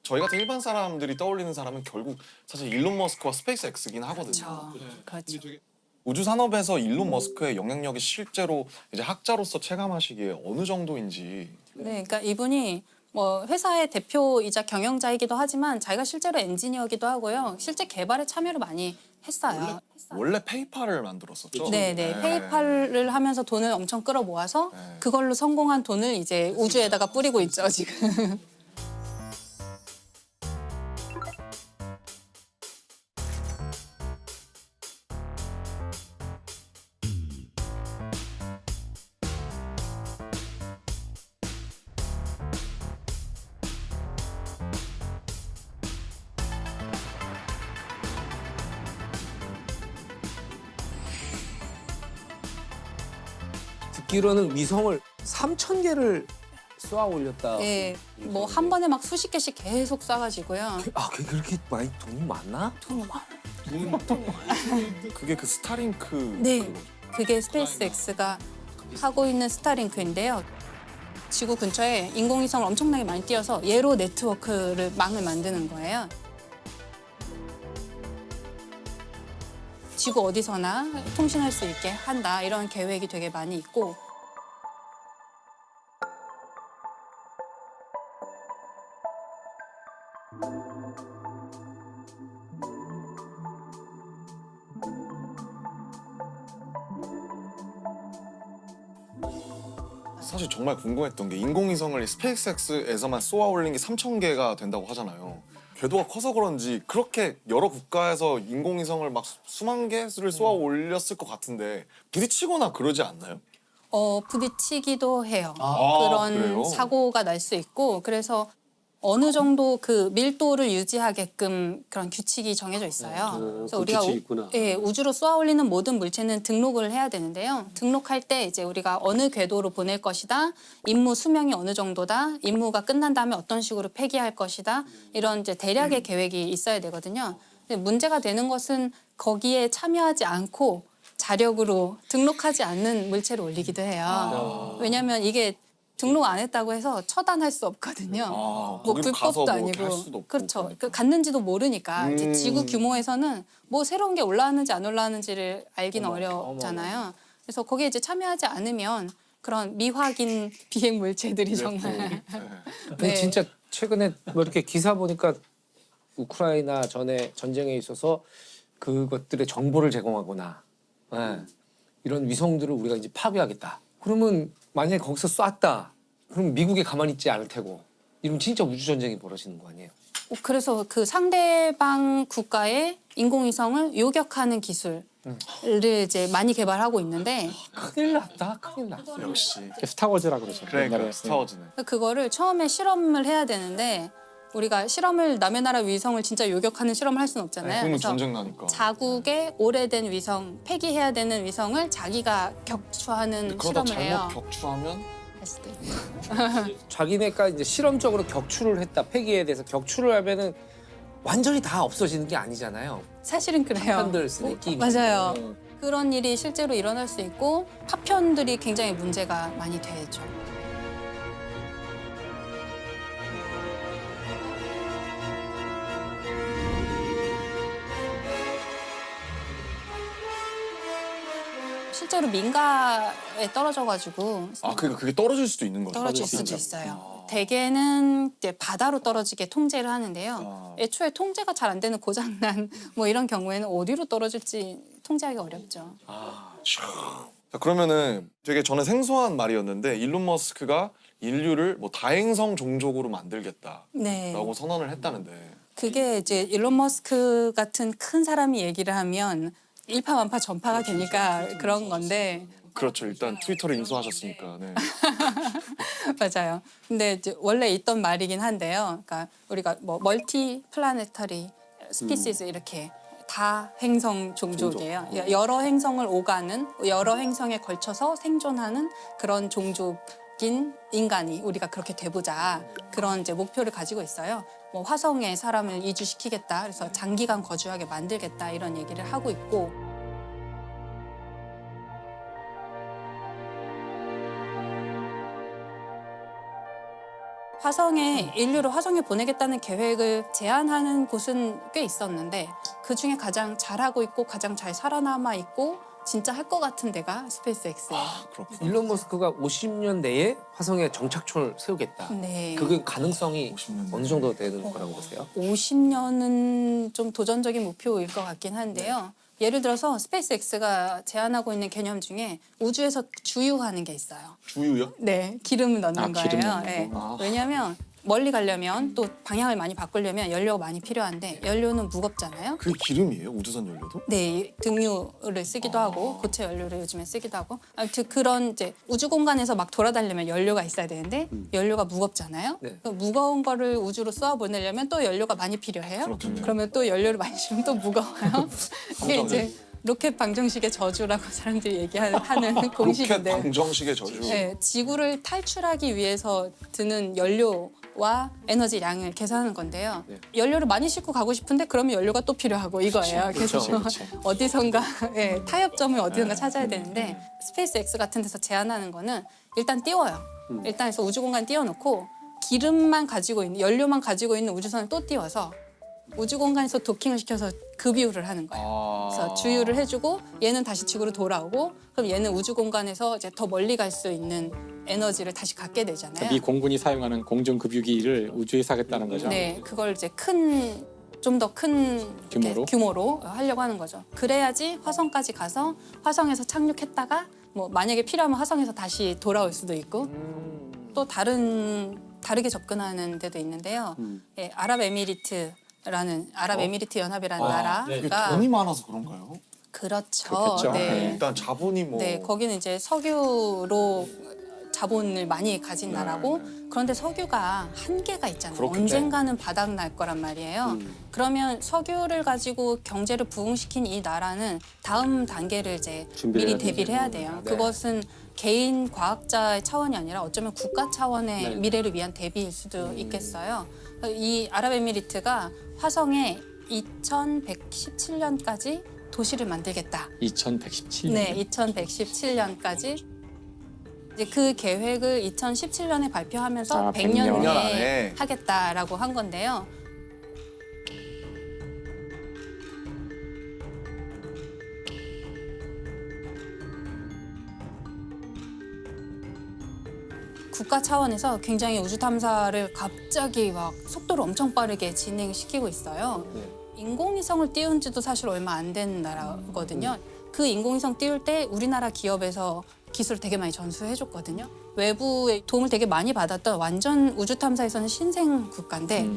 저희 같은 일반 사람들이 떠올리는 사람은 결국 사실 일론 머스크와 스페이스 X긴 그렇죠. 하거든요. 그렇죠. 우주 산업에서 일론 머스크의 영향력이 실제로 이제 학자로서 체감하시기에 어느 정도인지. 네, 그러니까 이분이 뭐 회사의 대표이자 경영자이기도 하지만 자기가 실제로 엔지니어기도 하고요. 실제 개발에 참여를 많이 했어요. 원래 페이팔을 만들었었죠. 네, 네. 페이팔을 하면서 돈을 엄청 끌어모아서 네. 그걸로 성공한 돈을 이제 우주에다가 뿌리고 있죠, 지금. 듣기로는 위성을 3,000개를 쏘아 올렸다. 예, 뭐 한 번에 막 수십 개씩 계속 쏴가지고요. 아, 그렇게 많이 돈이 많나? 돈이 많아. 그게 그 스타링크. 네, 그게 스페이스 X가 하고 있는 스타링크인데요. 지구 근처에 인공위성을 엄청나게 많이 띄워서 얘로 네트워크를 망을 만드는 거예요. 지구 어디서나 통신할 수 있게 한다 이런 계획이 되게 많이 있고 사실 정말 궁금했던 게 인공위성을 스페이스 X에서만 쏘아 올린 게 3,000개가 된다고 하잖아요. 궤도가 커서 그런지 그렇게 여러 국가에서 인공위성을 막 수만 개를 쏘아 올렸을 것 같은데 부딪히거나 그러지 않나요? 부딪히기도 해요. 아, 그런 그래요? 사고가 날 수 있고 그래서 어느 정도 그 밀도를 유지하게끔 그런 규칙이 정해져 있어요. 그 규칙이 있구나. 우주로 쏘아 올리는 모든 물체는 등록을 해야 되는데요. 등록할 때 이제 우리가 어느 궤도로 보낼 것이다, 임무 수명이 어느 정도다, 임무가 끝난 다음에 어떤 식으로 폐기할 것이다 이런 이제 대략의 계획이 있어야 되거든요. 근데 문제가 되는 것은 거기에 참여하지 않고 자력으로 등록하지 않는 물체를 올리기도 해요. 왜냐하면 이게 등록 안 했다고 해서 처단할 수 없거든요. 뭐 거기로 가서 불법도 뭐 이렇게 할 아니고. 수도 없고 그렇죠. 그러니까. 그 갔는지도 모르니까 이제 지구 규모에서는 뭐 새로운 게 올라왔는지 안 올라왔는지를 알기는 어렵잖아요. 그래서 거기에 이제 참여하지 않으면 그런 미확인 비행 물체들이 정말 근데 네. 진짜 최근에 뭐 이렇게 기사 보니까 우크라이나 전에 전쟁에 있어서 그것들의 정보를 제공하거나 이런 위성들을 우리가 이제 파괴하겠다. 그러면 만약에 거기서 쐈다. 그럼 미국이 가만히 있지 않을 테고. 이러면 진짜 우주 전쟁이 벌어지는 거 아니에요? 그래서 그 상대방 국가의 인공위성을 요격하는 기술을 이제 많이 개발하고 있는데 큰일 났다. 큰일 났어. 역시. 스타워즈라고 그러죠. 그러니까 옛날에. 스타워즈네. 그거를 처음에 실험을 해야 되는데 우리가 실험을 남의 나라 위성을 진짜 요격하는 실험을 할 수는 없잖아요. 그러면 그래서 전쟁 나니까. 자국의 오래된 위성, 폐기해야 되는 위성을 자기가 격추하는 그러다 실험을 해요. 잘못 격추하면 할 수도 있고. 자기네가 이제 실험적으로 격추를 했다. 폐기에 대해서 격추를 하면은 완전히 다 없어지는 게 아니잖아요. 사실은 그래요. 파편들 쓰는 끼. 맞아요. 그런 일이 실제로 일어날 수 있고 파편들이 굉장히 문제가 많이 되죠. 실제로 민가에 떨어져가지고 그러니까 그게 떨어질 수도 있는 거죠. 떨어질 수도 있어요. 대개는 이제 바다로 떨어지게 통제를 하는데요. 애초에 통제가 잘 안 되는 고장난 뭐 이런 경우에는 어디로 떨어질지 통제하기 어렵죠. 자, 그러면은 되게 저는 생소한 말이었는데 일론 머스크가 인류를 뭐 다행성 종족으로 만들겠다라고 네. 선언을 했다는데. 그게 이제 일론 머스크 같은 큰 사람이 얘기를 하면 일파만파 전파가 되니까 그런 건데 그렇죠. 일단 트위터를 인수하셨으니까. 네. 맞아요. 근데 이제 원래 있던 말이긴 한데요. 그러니까 우리가 뭐 멀티 플라네터리 스피시스 이렇게 다 행성 종족이에요. 여러 행성을 오가는 여러 행성에 걸쳐서 생존하는 그런 종족인 인간이 우리가 그렇게 돼보자 그런 이제 목표를 가지고 있어요. 뭐 화성에 사람을 이주시키겠다. 그래서 장기간 거주하게 만들겠다 이런 얘기를 하고 있고. 화성에 인류를 화성에 보내겠다는 계획을 제안하는 곳은 꽤 있었는데 그 중에 가장 잘하고 있고 가장 잘 살아남아 있고 진짜 할 것 같은 데가 스페이스X예요. 아, 그렇구나. 일론 머스크가 50년 내에 화성에 정착촌을 세우겠다. 네. 그게 가능성이 50년 어느 정도 되는 거라고 보세요? 50년은 좀 도전적인 목표일 것 같긴 한데요. 예를 들어서 스페이스X가 제안하고 있는 개념 중에 우주에서 주유하는 게 있어요. 주유요? 네, 기름을 넣는 거예요. 기름 넣는 네. 거. 아. 왜냐하면 멀리 가려면 또 방향을 많이 바꾸려면 연료가 많이 필요한데 연료는 무겁잖아요. 그게 기름이에요? 우주선 연료도? 네, 등유를 쓰기도 하고 고체 연료를 요즘에 쓰기도 하고 아무튼 그런 이제 우주 공간에서 막 돌아다니려면 연료가 있어야 되는데 연료가 무겁잖아요. 네. 그 무거운 거를 우주로 쏘아 보내려면 또 연료가 많이 필요해요. 그렇군요. 그러면 또 연료를 많이 주면 또 무거워요. 이게 이제 로켓 방정식의 저주라고 사람들이 얘기하는 로켓 공식인데. 방정식의 저주. 네, 지구를 탈출하기 위해서 드는 연료와 에너지 양을 계산하는 건데요. 네. 연료를 많이 싣고 가고 싶은데 그러면 연료가 또 필요하고 이거예요. 그래서 어디선가 타협점을 어디선가 찾아야 되는데 스페이스X 같은 데서 제안하는 거는 일단 띄워요. 일단 해서 우주공간 띄워놓고 기름만 가지고 있는 연료만 가지고 있는 우주선을 또 띄워서 우주공간에서 도킹을 시켜서 급유를 하는 거예요. 그래서 주유를 해주고 얘는 다시 지구로 돌아오고 그럼 얘는 우주공간에서 이제 더 멀리 갈 수 있는 에너지를 다시 갖게 되잖아요. 미 공군이 사용하는 공중급유기를 우주에서 하겠다는 거죠. 네, 그걸 이제 좀 더 큰 규모로 하려고 하는 거죠. 그래야지 화성까지 가서 화성에서 착륙했다가 뭐 만약에 필요하면 화성에서 다시 돌아올 수도 있고 또 다르게 접근하는 데도 있는데요. 예, 아랍에미리트 연합이라는 이게 나라가 돈이 많아서 그런가요? 그렇죠. 그렇겠죠. 네. 일단 자본이 뭐 네, 거기는 이제 석유로 자본을 많이 가진 나라고 그런데 석유가 한계가 있잖아요. 그렇겠죠. 언젠가는 바닥 날 거란 말이에요. 그러면 석유를 가지고 경제를 부흥시킨 이 나라는 다음 단계를 이제 준비를 미리 해야 대비를 해야 돼요. 네. 그것은 개인 과학자의 차원이 아니라 어쩌면 국가 차원의 네. 미래를 위한 대비일 수도 있겠어요. 이 아랍에미리트가 화성에 2117년까지 도시를 만들겠다. 2117년. 네, 2117년까지 이제 그 계획을 2017년에 발표하면서 100년 100년 내에 안에. 하겠다라고 한 건데요. 국가 차원에서 굉장히 우주 탐사를 갑자기 막 속도를 엄청 빠르게 진행시키고 있어요. 네. 인공위성을 띄운 지도 사실 얼마 안 된 나라거든요. 그 인공위성 띄울 때 우리나라 기업에서 기술을 되게 많이 전수해줬거든요. 외부의 도움을 되게 많이 받았던 완전 우주 탐사에서는 신생 국가인데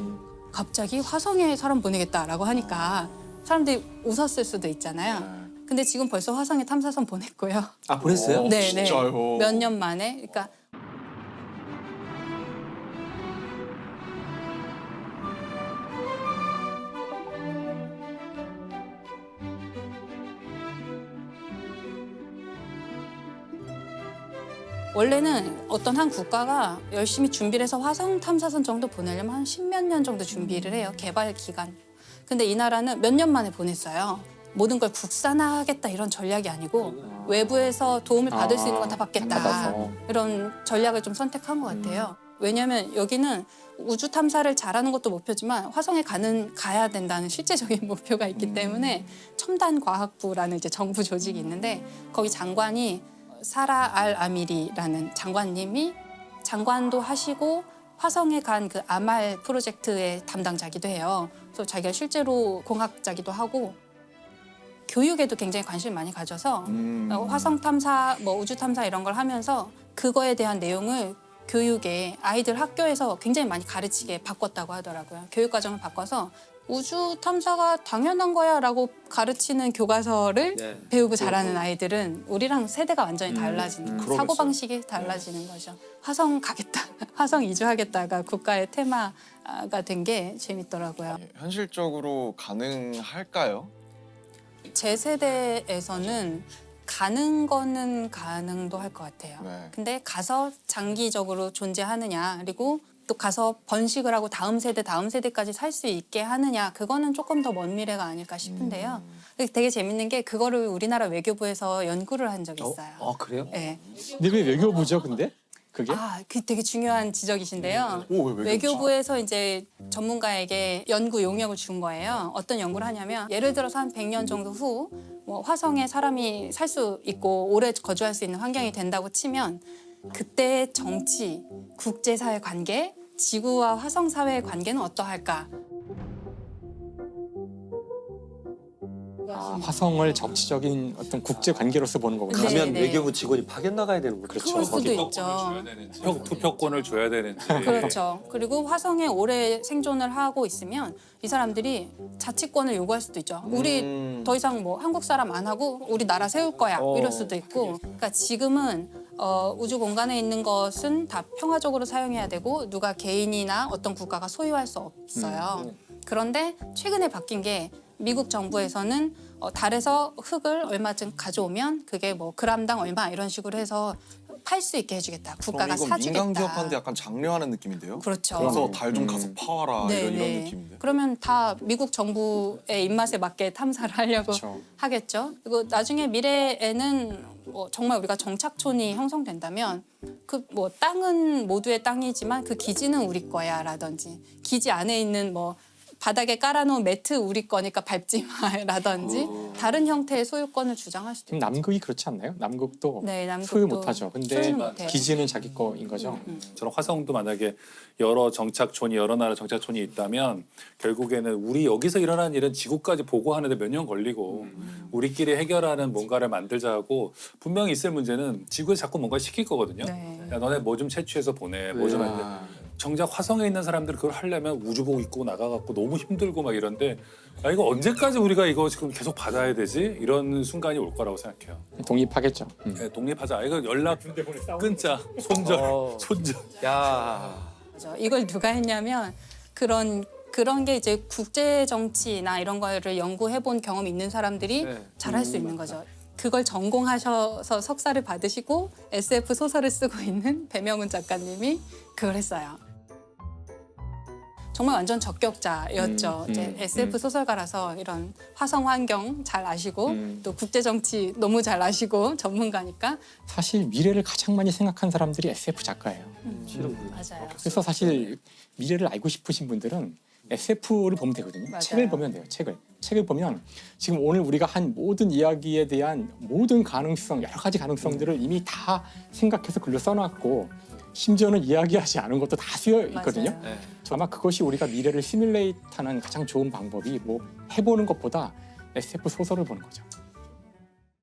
갑자기 화성에 사람 보내겠다라고 하니까 사람들이 웃었을 수도 있잖아요. 근데 지금 벌써 화성에 탐사선 보냈고요. 아 보냈어요? 어, 네, 네. 진짜요? 몇 년 만에. 그러니까 원래는 어떤 한 국가가 열심히 준비를 해서 화성 탐사선 정도 보내려면 한 10몇 년 정도 준비를 해요. 개발 기간. 근데 이 나라는 몇 년 만에 보냈어요. 모든 걸 국산화하겠다 이런 전략이 아니고 외부에서 도움을 받을 수 있는 건 다 받겠다. 받아서. 이런 전략을 좀 선택한 것 같아요. 왜냐하면 여기는 우주 탐사를 잘하는 것도 목표지만 화성에 가야 된다는 실제적인 목표가 있기 때문에 첨단 과학부라는 이제 정부 조직이 있는데 거기 장관이 사라 알 아미리라는 장관님이 장관도 하시고 화성에 간 그 아말 프로젝트의 담당자기도 해요. 그래서 자기가 실제로 공학자기도 하고 교육에도 굉장히 관심을 많이 가져서 화성 탐사, 뭐 우주 탐사 이런 걸 하면서 그거에 대한 내용을 교육에 아이들 학교에서 굉장히 많이 가르치게 바꿨다고 하더라고요. 교육 과정을 바꿔서 우주 탐사가 당연한 거야라고 가르치는 교과서를 네. 배우고 자라는 아이들은 우리랑 세대가 완전히 달라지는 그러겠어요. 사고 방식이 달라지는 거죠. 화성 가겠다, 화성 이주하겠다가 국가의 테마가 된 게 재밌더라고요. 현실적으로 가능할까요? 제 세대에서는 가는 거는 가능도 할 것 같아요. 네. 근데 가서 장기적으로 존재하느냐 그리고 또 가서 번식을 하고 다음 세대까지 살 수 있게 하느냐 그거는 조금 더 먼 미래가 아닐까 싶은데요. 되게 재밌는 게 그거를 우리나라 외교부에서 연구를 한 적이 있어요. 아 그래요? 네. 근데 왜 외교부죠, 근데? 그게? 그 되게 중요한 지적이신데요. 오, 왜 외교부에서 이제 전문가에게 연구 용역을 준 거예요. 어떤 연구를 하냐면 예를 들어서 한 100년 정도 후 뭐 화성에 사람이 살 수 있고 오래 거주할 수 있는 환경이 된다고 치면 그때의 정치, 국제사회 관계, 지구와 화성 사회의 관계는 어떠할까? 화성을 정치적인 어떤 국제 관계로서 보는 거군요. 네, 가면 네. 외교부 직원이 파견 나가야 되는 거죠. 그럴 수도 있죠. 투표권을 줘야 되는지. 그렇죠. 그리고 화성에 오래 생존을 하고 있으면 이 사람들이 자치권을 요구할 수도 있죠. 우리 더 이상 뭐 한국 사람 안 하고 우리 나라 세울 거야 이럴 수도 있고. 그러니까 지금은 우주 공간에 있는 것은 다 평화적으로 사용해야 되고 누가 개인이나 어떤 국가가 소유할 수 없어요. 그런데 최근에 바뀐 게 미국 정부에서는 달에서 흙을 얼마쯤 가져오면 그게 뭐 그람당 얼마 이런 식으로 해서 팔 수 있게 해주겠다. 국가가 이건 사주겠다. 민간 기업한테 약간 장려하는 느낌인데요. 그렇죠. 그래서 달 좀 가서 파와라 네, 이런 네. 느낌인데. 그러면 다 미국 정부의 입맛에 맞게 탐사를 하려고 그렇죠. 하겠죠. 그리고 나중에 미래에는 뭐 정말 우리가 정착촌이 형성된다면 그 뭐 땅은 모두의 땅이지만 그 기지는 우리 거야라든지 기지 안에 있는 뭐 바닥에 깔아놓은 매트 우리 거니까 밟지 마라든지 다른 형태의 소유권을 주장할 수도 지금 남극이 그렇지 않나요? 남극도 네, 남극도 소유 못하죠. 근데 소유 못해요. 기지는 자기 거인 거죠. 저런 화성도 만약에 여러 정착촌이 여러 나라 정착촌이 있다면 결국에는 우리 여기서 일어나는 일은 지구까지 보고하는데 몇 년 걸리고 우리끼리 해결하는 뭔가를 만들자고 분명히 있을 문제는 지구에 자꾸 뭔가 시킬 거거든요. 네. 야, 너네 뭐 좀 채취해서 보내. 뭐 좀 하는데 정작 화성에 있는 사람들이 그걸 하려면 우주복 입고 나가갖고 너무 힘들고 막 이런데 이거 언제까지 우리가 이거 지금 계속 받아야 되지? 이런 순간이 올 거라고 생각해요. 독립하겠죠. 네, 독립하자. 이거 연락 끊자. 손절. 야. 그죠. 이걸 누가 했냐면 그런 게 이제 국제 정치나 이런 거를 연구해 본 경험이 있는 사람들이 네. 잘할 수 있는 거죠. 그걸 전공하셔서 석사를 받으시고 SF 소설을 쓰고 있는 배명훈 작가님이 그걸 했어요. 정말 완전 적격자였죠. 이제 SF 소설가라서 이런 화성 환경 잘 아시고 또 국제 정치 너무 잘 아시고 전문가니까 사실 미래를 가장 많이 생각한 사람들이 SF 작가예요. 맞아요. 그래서 사실 미래를 알고 싶으신 분들은 SF를 보면 되거든요. 맞아요. 책을 보면 돼요. 책을 보면 지금 오늘 우리가 한 모든 이야기에 대한 모든 가능성, 여러 가지 가능성들을 이미 다 생각해서 글로 써놨고 심지어는 이야기하지 않은 것도 다 쓰여 있거든요. 맞아요. 네. 아마 그것이 우리가 미래를 시뮬레이트하는 가장 좋은 방법이 뭐 해보는 것보다 SF 소설을 보는 거죠.